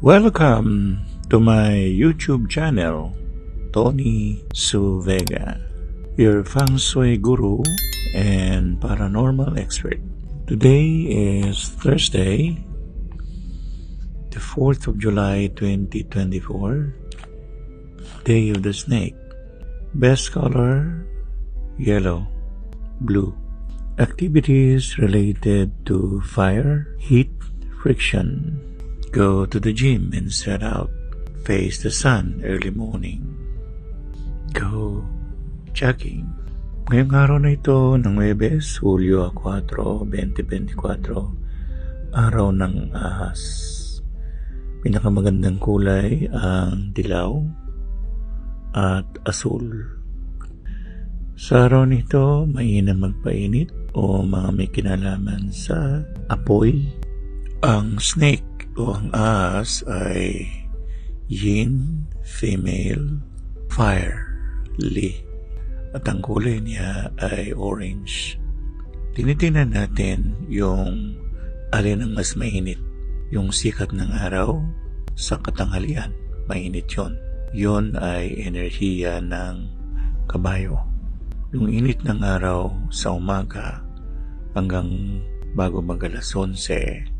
Welcome to my YouTube channel, Tony Su Vega, your feng shui guru and paranormal expert. Today is Thursday, the 4th of July 2024, Day of the Snake. Best color, yellow, blue. Activities related to fire, heat, friction. Go to the gym and set out. Face the sun early morning. Go jogging. Ngayong araw na ito ng Huwebes, Hulyo 4, 2024, araw ng ahas. Pinakamagandang kulay ang dilaw at asul. Sa araw nito, mainam magpainit o mga may kinalaman sa apoy. Ang snake o ang ahas ay yin, female, fire, li. At ang kulay niya ay orange. Tinitingnan natin yung alin ang mas mainit. Yung sikat ng araw sa katanghalian, mainit yun. Yun ay enerhiya ng kabayo. Yung init ng araw sa umaga hanggang bago mag-alas 11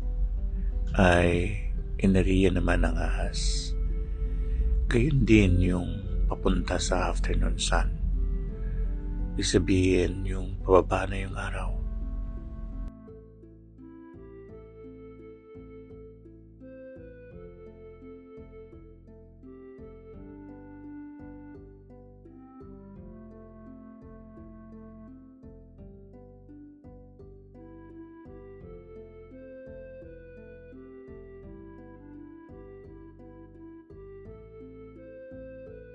ay enerhiya naman ng ahas. Gayun din yung papunta sa afternoon sun. Ibig sabihin yung pababa na yung araw.